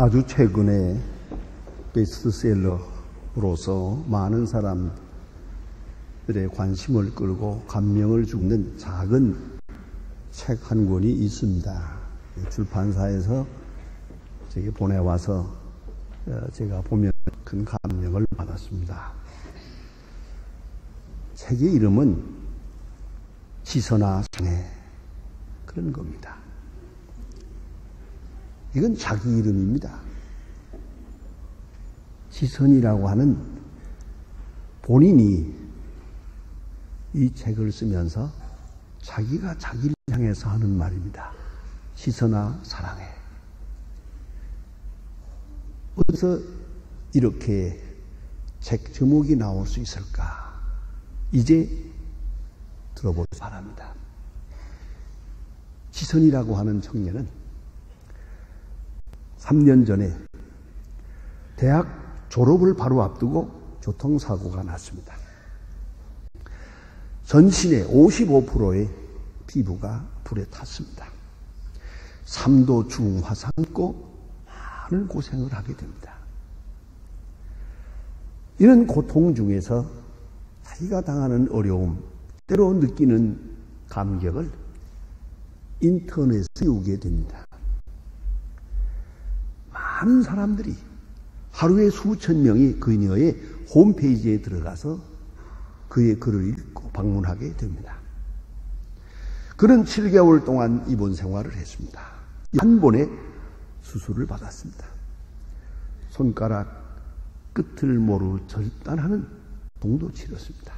아주 최근에 베스트셀러로서 많은 사람들의 관심을 끌고 감명을 주는 작은 책 한 권이 있습니다. 출판사에서 제게 보내와서 제가 보면 큰 감명을 받았습니다. 책의 이름은 지선아 상해, 그런 겁니다. 이건 자기 이름입니다. 지선이라고 하는 본인이 이 책을 쓰면서 자기가 자기를 향해서 하는 말입니다. 지선아 사랑해. 어디서 이렇게 책 제목이 나올 수 있을까? 이제 들어보기 바랍니다. 지선이라고 하는 청년은 3년 전에 대학 졸업을 바로 앞두고 교통사고가 났습니다. 전신의 55%의 피부가 불에 탔습니다. 3도 중화상 입고 많은 고생을 하게 됩니다. 이런 고통 중에서 자기가 당하는 어려움, 때로 느끼는 감격을 인터넷에 띄우게 됩니다. 많은 사람들이 하루에 수천 명이 그녀의 홈페이지에 들어가서 그의 글을 읽고 방문하게 됩니다. 그는 7개월 동안 입원 생활을 했습니다. 한 번에 수술을 받았습니다. 손가락 끝을 모두 절단하는 동도 치렀습니다.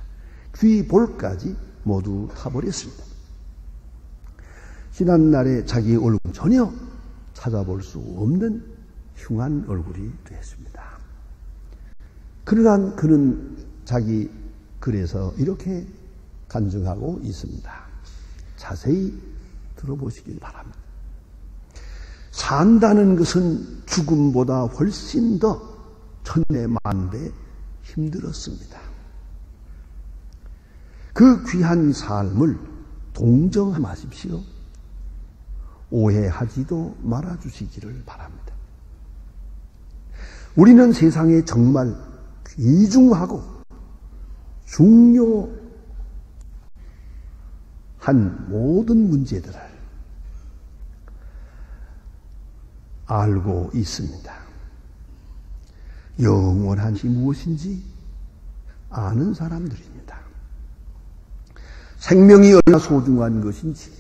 귀 볼까지 모두 타버렸습니다. 지난날에 자기 얼굴 전혀 찾아볼 수 없는 흉한 얼굴이 되었습니다. 그러나 그는 자기 글에서 이렇게 간증하고 있습니다. 자세히 들어보시길 바랍니다. 산다는 것은 죽음보다 훨씬 더 천배 만배 힘들었습니다. 그 귀한 삶을 동정하십시오. 오해하지도 말아주시기를 바랍니다. 우리는 세상에 정말 귀중하고 중요한 모든 문제들을 알고 있습니다. 영원한 것이 무엇인지 아는 사람들입니다. 생명이 얼마나 소중한 것인지,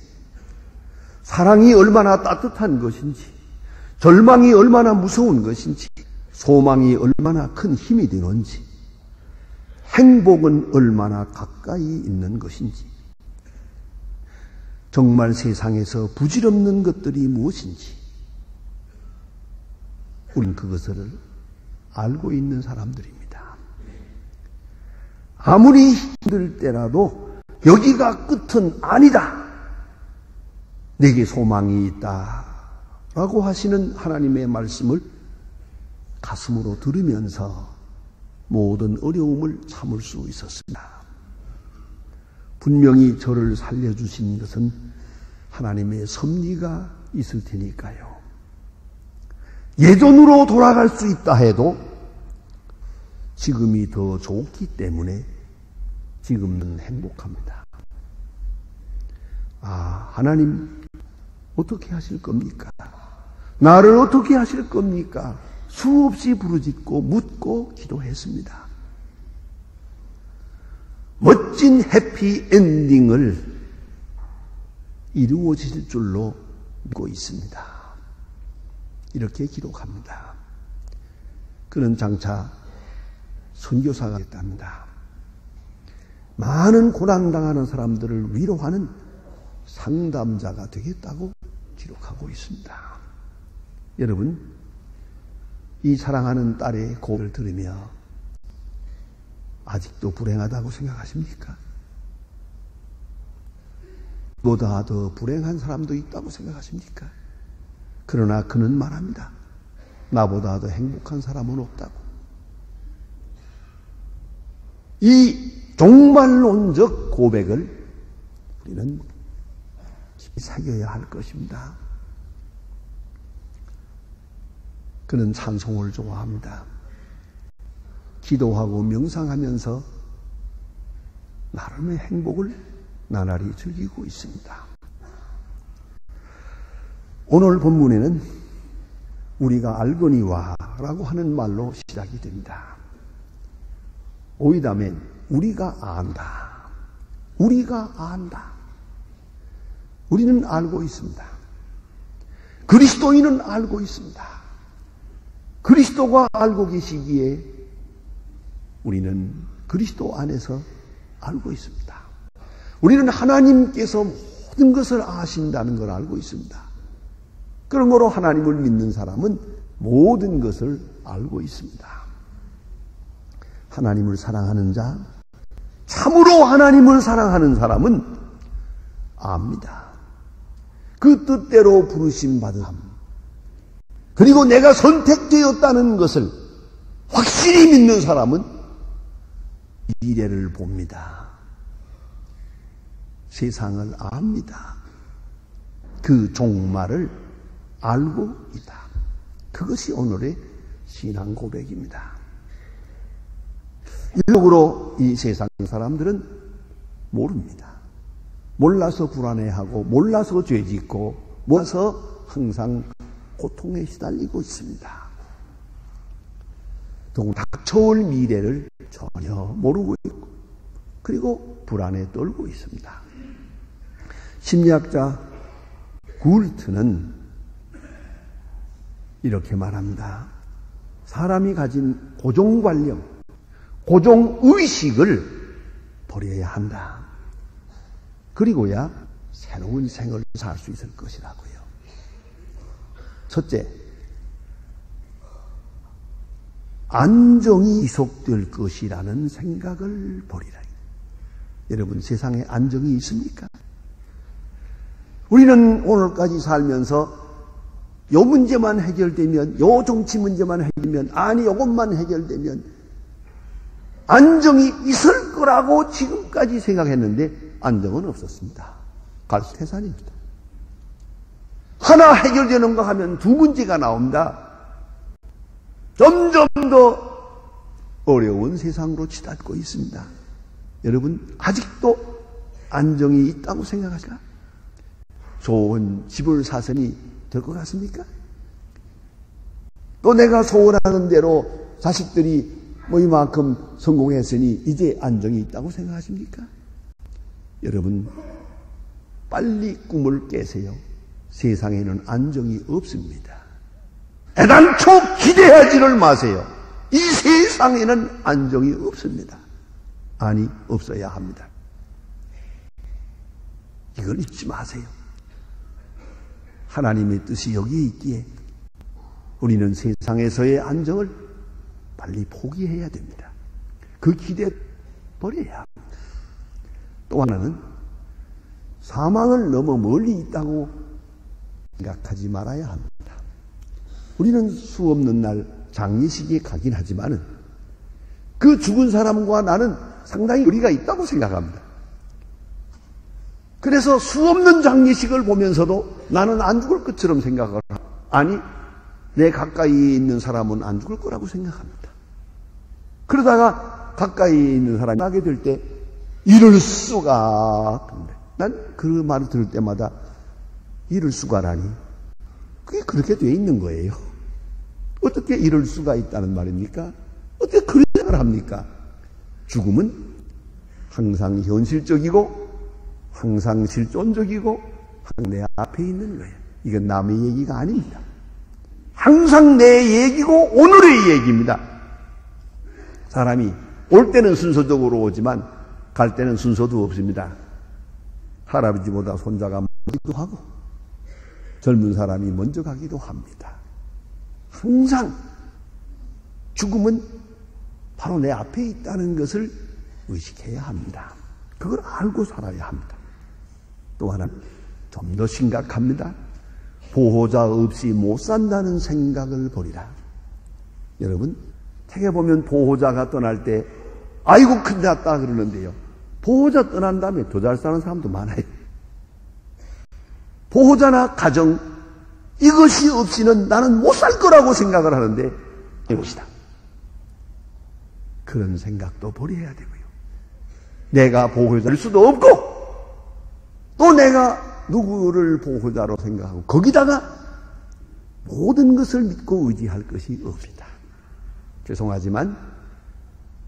사랑이 얼마나 따뜻한 것인지, 절망이 얼마나 무서운 것인지, 소망이 얼마나 큰 힘이 되는지, 행복은 얼마나 가까이 있는 것인지, 정말 세상에서 부질없는 것들이 무엇인지 우리는 그것을 알고 있는 사람들입니다. 아무리 힘들 때라도 여기가 끝은 아니다, 내게 소망이 있다 라고 하시는 하나님의 말씀을 가슴으로 들으면서 모든 어려움을 참을 수 있었습니다. 분명히 저를 살려주신 것은 하나님의 섭리가 있을 테니까요. 예전으로 돌아갈 수 있다 해도 지금이 더 좋기 때문에 지금은 행복합니다. 하나님 어떻게 하실 겁니까? 나를 어떻게 하실 겁니까? 수없이 부르짖고 묻고 기도했습니다. 멋진 해피엔딩을 이루어질 줄로 믿고 있습니다. 이렇게 기록합니다. 그는 장차 선교사가 됐답니다. 많은 고난당하는 사람들을 위로하는 상담자가 되겠다고 기록하고 있습니다. 여러분, 이 사랑하는 딸의 고백을 들으며 아직도 불행하다고 생각하십니까? 보다 더 불행한 사람도 있다고 생각하십니까? 그러나 그는 말합니다. 나보다 더 행복한 사람은 없다고. 이 종말론적 고백을 우리는 깊이 새겨야 할 것입니다. 그는 찬송을 좋아합니다. 기도하고 명상하면서 나름의 행복을 나날이 즐기고 있습니다. 오늘 본문에는 우리가 알거니와 라고 하는 말로 시작이 됩니다. 오이다면 우리가 안다. 우리가 안다. 우리는 알고 있습니다. 그리스도인은 알고 있습니다. 그리스도가 알고 계시기에 우리는 그리스도 안에서 알고 있습니다. 우리는 하나님께서 모든 것을 아신다는 걸 알고 있습니다. 그러므로 하나님을 믿는 사람은 모든 것을 알고 있습니다. 하나님을 사랑하는 자, 참으로 하나님을 사랑하는 사람은 압니다. 그 뜻대로 부르심 받은 삶, 그리고 내가 선택되었다는 것을 확실히 믿는 사람은 미래를 봅니다. 세상을 압니다. 그 종말을 알고 있다. 그것이 오늘의 신앙 고백입니다. 일적으로 이 세상 사람들은 모릅니다. 몰라서 불안해하고 몰라서 죄짓고 몰라서 항상 고통에 시달리고 있습니다. 또 닥쳐올 미래를 전혀 모르고 있고 그리고 불안에 떨고 있습니다. 심리학자 굴트는 이렇게 말합니다. 사람이 가진 고정관념, 고정의식을 버려야 한다. 그리고야 새로운 생을 살 수 있을 것이라고요. 첫째, 안정이 지속될 것이라는 생각을 버리라. 여러분, 세상에 안정이 있습니까? 우리는 오늘까지 살면서 요 문제만 해결되면, 요 정치 문제만 해결되면, 아니 요것만 해결되면 안정이 있을 거라고 지금까지 생각했는데 안정은 없었습니다. 갈수태산입니다. 하나 해결되는 거 하면 두 문제가 나옵니다. 점점 더 어려운 세상으로 치닫고 있습니다. 여러분, 아직도 안정이 있다고 생각하실까? 좋은 집을 사서니 될 것 같습니까? 또 내가 소원하는 대로 자식들이 이만큼 성공했으니 이제 안정이 있다고 생각하십니까? 여러분, 빨리 꿈을 깨세요. 세상에는 안정이 없습니다. 애당초 기대하지를 마세요. 이 세상에는 안정이 없습니다. 아니, 없어야 합니다. 이걸 잊지 마세요. 하나님의 뜻이 여기에 있기에 우리는 세상에서의 안정을 빨리 포기해야 됩니다. 그 기대 버려야 합니다. 또 하나는 사망을 너무 멀리 있다고 생각하지 말아야 합니다. 우리는 수 없는 날 장례식에 가긴 하지만은 그 죽은 사람과 나는 상당히 거리가 있다고 생각합니다. 그래서 수 없는 장례식을 보면서도 나는 안 죽을 것처럼 생각을 하고, 아니, 내 가까이 있는 사람은 안 죽을 거라고 생각합니다. 그러다가 가까이 있는 사람이 나게 될 때 이럴 수가, 난 그 말을 들을 때마다 이럴 수가라니, 그게 그렇게 돼 있는 거예요. 어떻게 이럴 수가 있다는 말입니까? 어떻게 그런 생각을 합니까? 죽음은 항상 현실적이고 항상 실존적이고 항상 내 앞에 있는 거예요. 이건 남의 얘기가 아닙니다. 항상 내 얘기고 오늘의 얘기입니다. 사람이 올 때는 순서적으로 오지만 갈 때는 순서도 없습니다. 할아버지보다 손자가 먼저 가기도 하고 젊은 사람이 먼저 가기도 합니다. 항상 죽음은 바로 내 앞에 있다는 것을 의식해야 합니다. 그걸 알고 살아야 합니다. 또 하나는 좀 더 심각합니다. 보호자 없이 못 산다는 생각을 버리라. 여러분, 책에 보면 보호자가 떠날 때 아이고 큰일 났다 그러는데요. 보호자 떠난 다음에 더 잘 사는 사람도 많아요. 보호자나 가정, 이것이 없이는 나는 못 살 거라고 생각을 하는데 이것이다. 그런 생각도 버려야 되고요. 내가 보호자일 수도 없고 또 내가 누구를 보호자로 생각하고 거기다가 모든 것을 믿고 의지할 것이 없습니다. 죄송하지만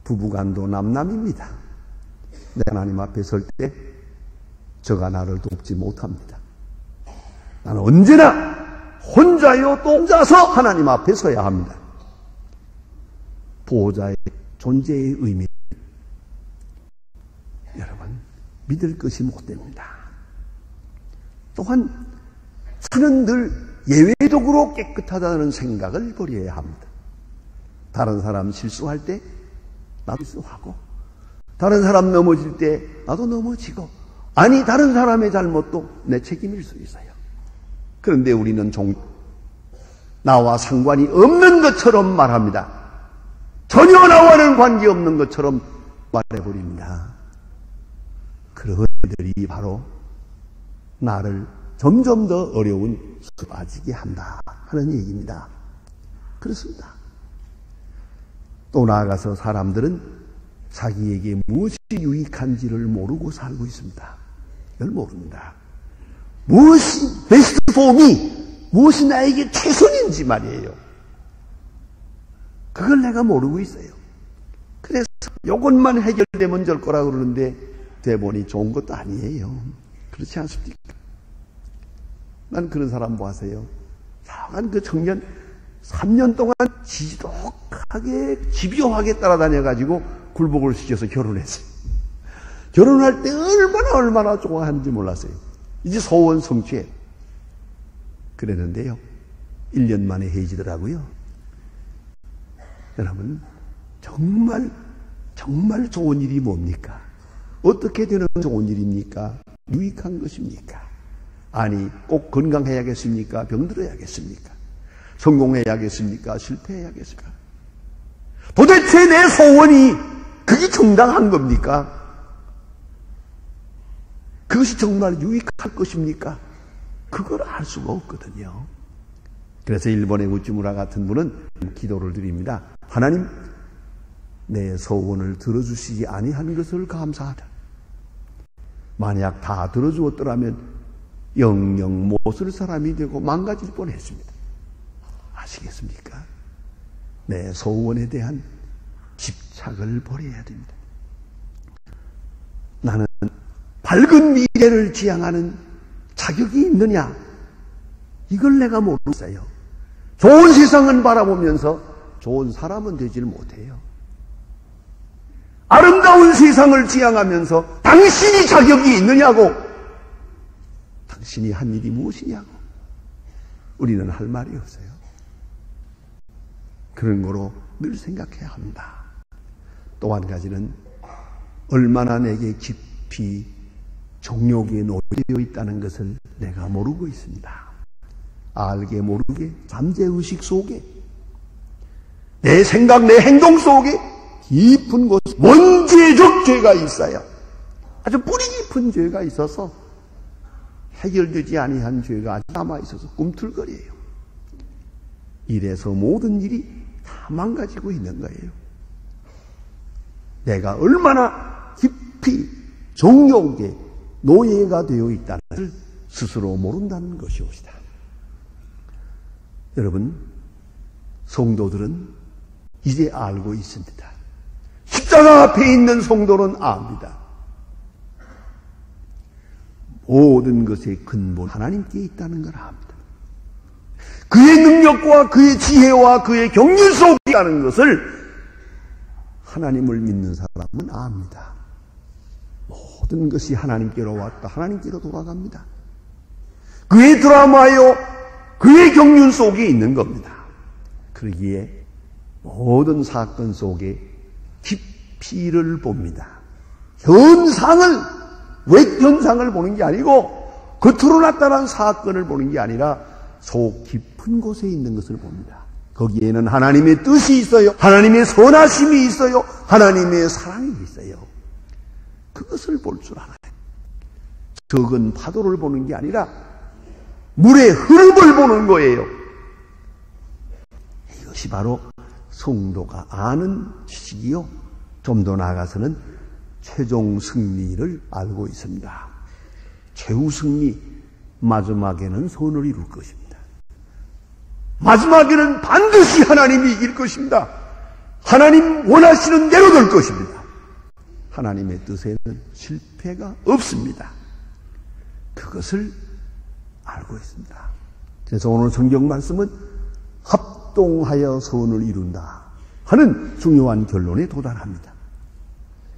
부부간도 남남입니다. 내가 하나님 앞에 설 때 저가 나를 돕지 못합니다. 나는 언제나 혼자요 또 혼자서 하나님 앞에 서야 합니다. 보호자의 존재의 의미 여러분 믿을 것이 못 됩니다. 또한 저는 늘 예외적으로 깨끗하다는 생각을 버려야 합니다. 다른 사람 실수할 때 나도 실수하고 다른 사람 넘어질 때 나도 넘어지고 아니 다른 사람의 잘못도 내 책임일 수 있어요. 그런데 우리는 나와 상관이 없는 것처럼 말합니다. 전혀 나와는 관계없는 것처럼 말해버립니다. 그런 일들이 바로 나를 점점 더 어려운 수에 빠지게 한다 하는 얘기입니다. 그렇습니다. 또 나아가서 사람들은 자기에게 무엇이 유익한지를 모르고 살고 있습니다. 이걸 모릅니다. 무엇이 베스트 폼이 무엇이 나에게 최선인지 말이에요. 그걸 내가 모르고 있어요. 그래서 이것만 해결되면 될 거라고 그러는데 대본이 좋은 것도 아니에요. 그렇지 않습니까? 난 그런 사람 뭐 하세요? 사간 그 청년 3년 동안 지독하게 집요하게 따라다녀가지고 굴복을 시켜서 결혼했어요. 결혼할 때 얼마나 좋아하는지 몰랐어요. 이제 소원 성취해. 그랬는데요. 1년 만에 헤어지더라고요. 여러분 정말 좋은 일이 뭡니까? 어떻게 되는 좋은 일입니까? 유익한 것입니까? 아니 꼭 건강해야겠습니까? 병들어야겠습니까? 성공해야겠습니까? 실패해야겠습니까? 도대체 내 소원이 그게 정당한 겁니까? 그것이 정말 유익할 것입니까? 그걸 알 수가 없거든요. 그래서 일본의 우찌무라 같은 분은 기도를 드립니다. 하나님, 내 소원을 들어주시지 아니한 것을 감사하다. 만약 다 들어주었더라면 영영 못 쓸 사람이 되고 망가질 뻔했습니다. 아시겠습니까? 내 소원에 대한 집착을 버려야 됩니다. 나는 밝은 미래를 지향하는 자격이 있느냐? 이걸 내가 모르겠어요. 좋은 세상은 바라보면서 좋은 사람은 되질 못해요. 아름다운 세상을 지향하면서 당신이 자격이 있느냐고, 당신이 한 일이 무엇이냐고 우리는 할 말이 없어요. 그런 거로 늘 생각해야 합니다. 또 한 가지는 얼마나 내게 깊이 정욕에 노예되어 있다는 것을 내가 모르고 있습니다. 알게 모르게 잠재의식 속에 내 생각 내 행동 속에 깊은 곳 원죄적 죄가 있어요. 아주 뿌리 깊은 죄가 있어서 해결되지 아니한 죄가 아직 남아있어서 꿈틀거려요. 이래서 모든 일이 다 망가지고 있는 거예요. 내가 얼마나 깊이 정욕에 노예가 되어 있다는 것을 스스로 모른다는 것이옵니다. 여러분, 성도들은 이제 알고 있습니다. 십자가 앞에 있는 성도는 압니다. 모든 것의 근본 하나님께 있다는 걸 압니다. 그의 능력과 그의 지혜와 그의 경륜 속에 있다는 것을 하나님을 믿는 사람은 압니다. 모든 것이 하나님께로 왔다 하나님께로 돌아갑니다. 그의 드라마요 그의 경륜 속에 있는 겁니다. 그러기에 모든 사건 속에 깊이를 봅니다. 외현상을 보는 게 아니고 겉으로 나타난 사건을 보는 게 아니라 속 깊은 곳에 있는 것을 봅니다. 거기에는 하나님의 뜻이 있어요. 하나님의 선하심이 있어요. 하나님의 사랑이 있어요. 그것을 볼 줄 알아요. 적은 파도를 보는 게 아니라 물의 흐름을 보는 거예요. 이것이 바로 성도가 아는 지식이요. 좀 더 나아가서는 최종 승리를 알고 있습니다. 최후 승리, 마지막에는 선을 이룰 것입니다. 마지막에는 반드시 하나님이 이길 것입니다. 하나님 원하시는 대로 될 것입니다. 하나님의 뜻에는 실패가 없습니다. 그것을 알고 있습니다. 그래서 오늘 성경 말씀은 합동하여 선을 이룬다 하는 중요한 결론에 도달합니다.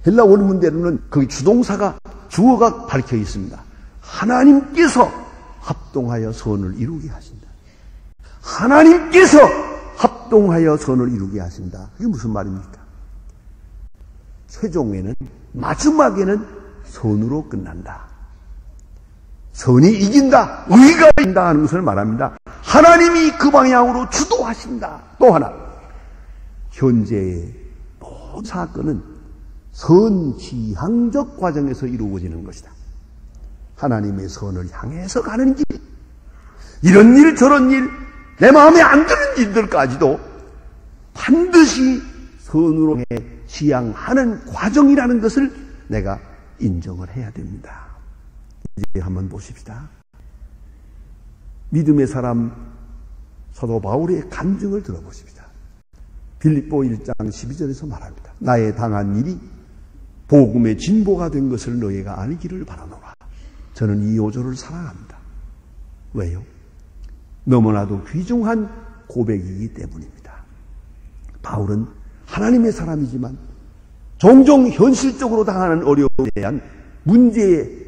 헬라 원문대로는 거기 주어가 밝혀 있습니다. 하나님께서 합동하여 선을 이루게 하신다. 하나님께서 합동하여 선을 이루게 하신다. 이게 무슨 말입니까? 최종에는, 마지막에는 선으로 끝난다. 선이 이긴다, 의가 이긴다 하는 것을 말합니다. 하나님이 그 방향으로 주도하신다. 또 하나, 현재의 모든 사건은 선지향적 과정에서 이루어지는 것이다. 하나님의 선을 향해서 가는 길, 이런 일 저런 일, 내 마음에 안 드는 일들까지도 반드시 선으로 지향하는 과정이라는 것을 내가 인정을 해야 됩니다. 이제 한번 보십시다. 믿음의 사람 사도 바울의 간증을 들어보십시다. 빌립보 1장 12절에서 말합니다. 나의 당한 일이 복음의 진보가 된 것을 너희가 알기를 바라노라. 저는 이 요조를 사랑합니다. 왜요? 너무나도 귀중한 고백이기 때문입니다. 바울은 하나님의 사람이지만 종종 현실적으로 당하는 어려움에 대한 문제의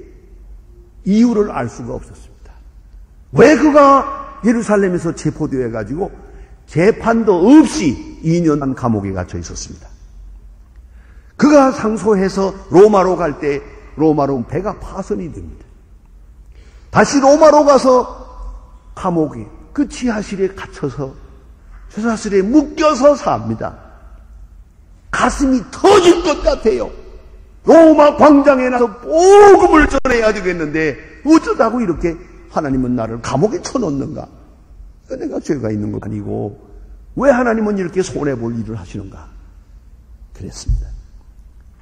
이유를 알 수가 없었습니다. 왜 그가 예루살렘에서 체포되어 가지고 재판도 없이 2년간 감옥에 갇혀 있었습니다. 그가 상소해서 로마로 갈 때 로마로 배가 파손이 됩니다. 다시 로마로 가서 감옥에 그 지하실에 갇혀서 죄사슬에 묶여서 삽니다. 가슴이 터질 것 같아요. 로마 광장에 나서 복음을 전해야 되겠는데 어쩌다고 이렇게 하나님은 나를 감옥에 쳐놓는가? 내가 죄가 있는 건 아니고 왜 하나님은 이렇게 손해볼 일을 하시는가? 그랬습니다.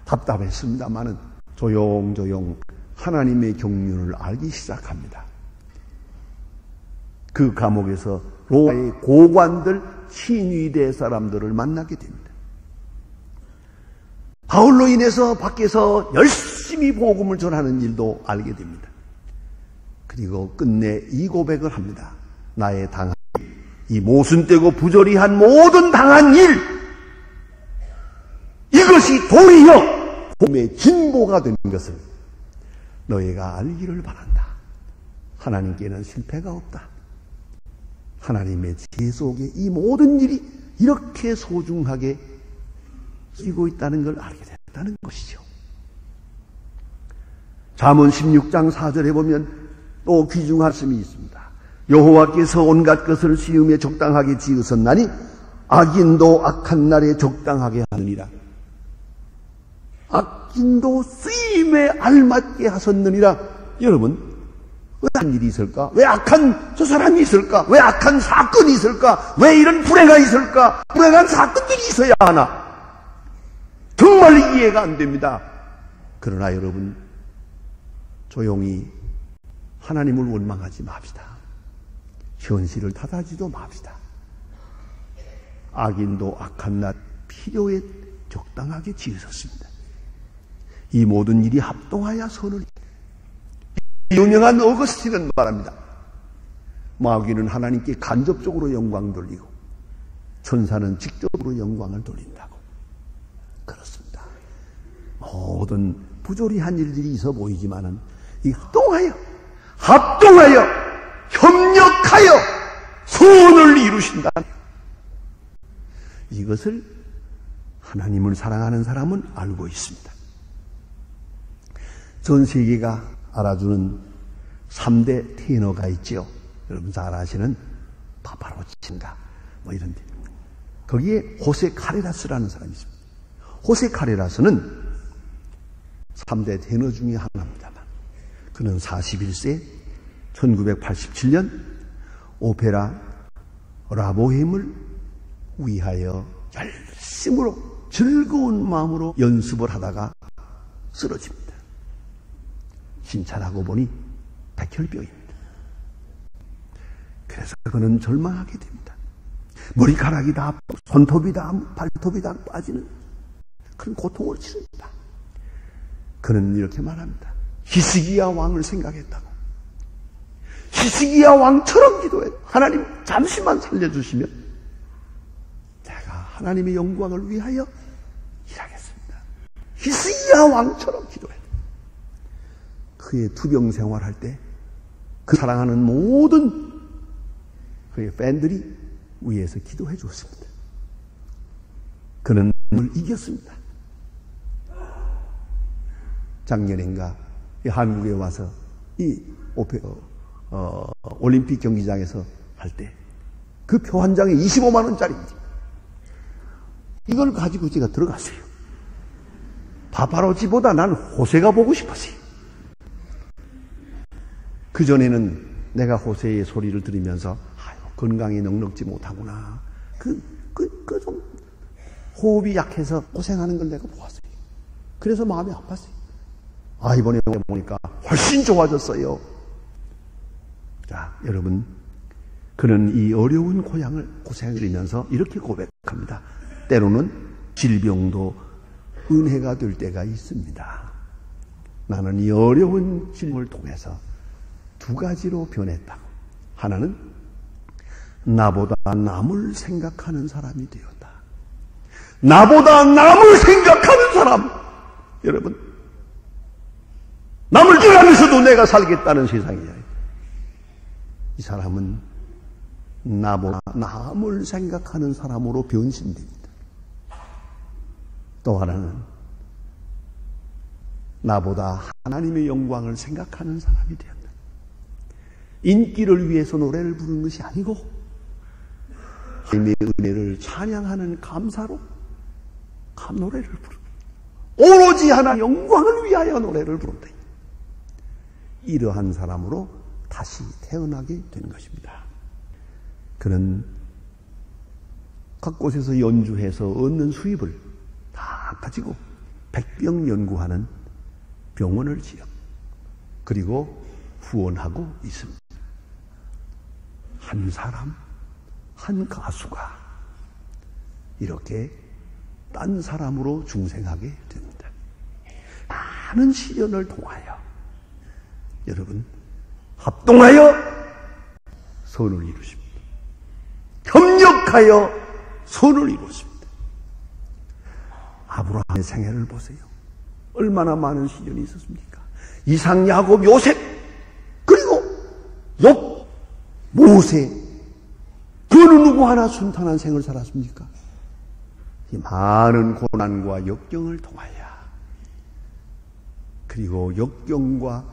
답답했습니다마는 조용조용 하나님의 경륜을 알기 시작합니다. 그 감옥에서 로마의 고관들, 신위대 사람들을 만나게 됩니다. 바울로 인해서 밖에서 열심히 복음을 전하는 일도 알게 됩니다. 그리고 끝내 이 고백을 합니다. 나의 당한 이 모순되고 부조리한 모든 당한 일, 이것이 도리어 복음의 진보가 되는 것을 너희가 알기를 바란다. 하나님께는 실패가 없다. 하나님의 지혜 속에 이 모든 일이 이렇게 소중하게 쓰이고 있다는 걸 알게 됐다는 것이죠. 잠언 16장 4절에 보면 또 귀중한 말씀이 있습니다. 여호와께서 온갖 것을 시음에 적당하게 지으셨나니 악인도 악한 날에 적당하게 하느니라. 악인도 쓰임에 알맞게 하셨느니라. 여러분, 왜 악한 일이 있을까? 왜 악한 저 사람이 있을까? 왜 악한 사건이 있을까? 왜 이런 불행가 있을까? 불행한 사건들이 있어야 하나? 정말 이해가 안 됩니다. 그러나 여러분, 조용히 하나님을 원망하지 맙시다. 현실을 탓하지도 맙시다. 악인도 악한 날 필요에 적당하게 지으셨습니다. 이 모든 일이 합동하여 선을, 유명한 어거스틴은 말합니다. 마귀는 하나님께 간접적으로 영광 돌리고 천사는 직접으로 영광을 돌린다고. 그렇습니다. 모든 부조리한 일들이 있어 보이지만은 이 합동하여 협력하여 선을 이루신다. 이것을 하나님을 사랑하는 사람은 알고 있습니다. 전 세계가 알아주는 3대 테너가 있죠. 여러분 잘 아시는 파파로치인가 뭐 이런 데. 거기에 호세 카레라스라는 사람이 있습니다. 호세 카레라스는 3대 테너 중에 하나입니다만 그는 41세 1987년 오페라 라보헤임을 위하여 열심으로 즐거운 마음으로 연습을 하다가 쓰러집니다. 신찰하고 보니 백혈병입니다. 그래서 그는 절망하게 됩니다. 머리카락이 다, 손톱이 다, 발톱이 다 빠지는 그런 고통을 치릅니다. 그는 이렇게 말합니다. 히스기야 왕을 생각했다고. 히스기야 왕처럼 기도해. 하나님 잠시만 살려주시면 제가 하나님의 영광을 위하여 일하겠습니다. 히스기야 왕처럼 기도해. 그의 투병 생활할 때 그 사랑하는 모든 그의 팬들이 위에서 기도해 줬습니다. 그는 이겼습니다. 작년인가 한국에 와서 이 올림픽 경기장에서 할 때 그 표 한 장에 25만 원짜리입니다. 이걸 가지고 제가 들어갔어요. 파파로치보다 난 호세가 보고 싶었어요. 그전에는 내가 호세의 소리를 들으면서 건강이 넉넉지 못하구나. 좀 호흡이 약해서 고생하는 걸 내가 보았어요. 그래서 마음이 아팠어요. 이번에 보니까 훨씬 좋아졌어요. 자, 여러분, 그는 이 어려운 고생을 하면서 이렇게 고백합니다. 때로는 질병도 은혜가 될 때가 있습니다. 나는 이 어려운 질병을 통해서 두 가지로 변했다고. 하나는 나보다 남을 생각하는 사람이 되었다. 나보다 남을 생각하는 사람. 여러분, 남을 죽이면서도 내가 살겠다는 세상이에요. 이 사람은 나보다 남을 생각하는 사람으로 변신됩니다. 또 하나는 나보다 하나님의 영광을 생각하는 사람이 되었다. 인기를 위해서 노래를 부르는 것이 아니고 하나님의 은혜를 찬양하는 감사로 노래를 부른다. 오로지 하나님의 영광을 위하여 노래를 부른다. 이러한 사람으로 다시 태어나게 된 것입니다. 그는 각 곳에서 연주해서 얻는 수입을 다 가지고 백병 연구하는 병원을 지어 그리고 후원하고 있습니다. 한 사람, 한 가수가 이렇게 딴 사람으로 중생하게 됩니다. 많은 시련을 통하여 여러분 합동하여 선을 이루십니다. 협력하여 선을 이루십니다. 아브라함의 생애를 보세요. 얼마나 많은 시련이 있었습니까? 이삭, 야곱, 요셉, 그리고 욥, 모세. 그 어느 누구 하나 순탄한 생을 살았습니까? 이 많은 고난과 역경을 통하여 그리고 역경과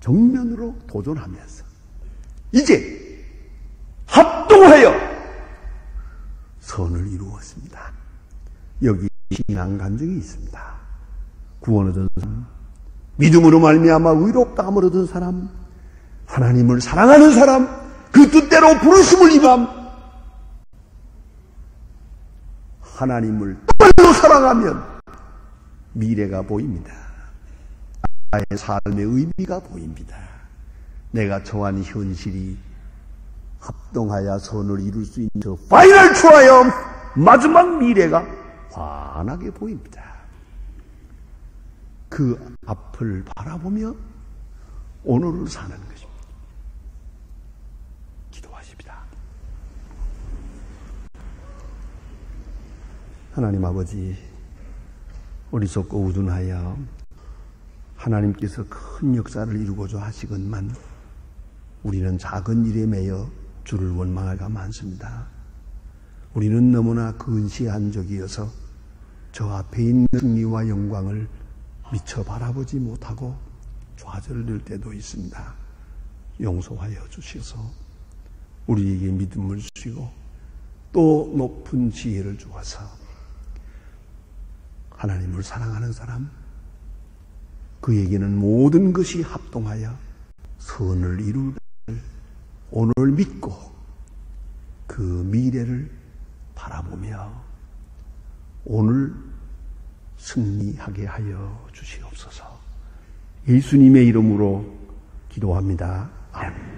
정면으로 도전하면서 이제 합동하여 선을 이루었습니다. 여기 신앙 간증이 있습니다. 구원 얻은 사람, 믿음으로 말미암아 의롭다함을 얻은 사람, 하나님을 사랑하는 사람, 그 뜻대로 부르심을 입은 하나님을 정말로 사랑하면 미래가 보입니다. 나의 삶의 의미가 보입니다. 내가 처한 현실이 합동하여 선을 이룰 수 있는 저 파이널 트라이엄 마지막 미래가 환하게 보입니다. 그 앞을 바라보며 오늘을 사는 것입니다. 기도하십시다. 하나님 아버지, 어리석고 우둔하여 하나님께서 큰 역사를 이루고자 하시건만 우리는 작은 일에 매여 주를 원망하기가 많습니다. 우리는 너무나 근시한 적이어서 저 앞에 있는 승리와 영광을 미처 바라보지 못하고 좌절될 때도 있습니다. 용서하여 주셔서 우리에게 믿음을 주시고 또 높은 지혜를 주어서 하나님을 사랑하는 사람, 그에게는 모든 것이 합동하여 선을 이루길 오늘 믿고 그 미래를 바라보며 오늘 승리하게 하여 주시옵소서. 예수님의 이름으로 기도합니다. 아멘.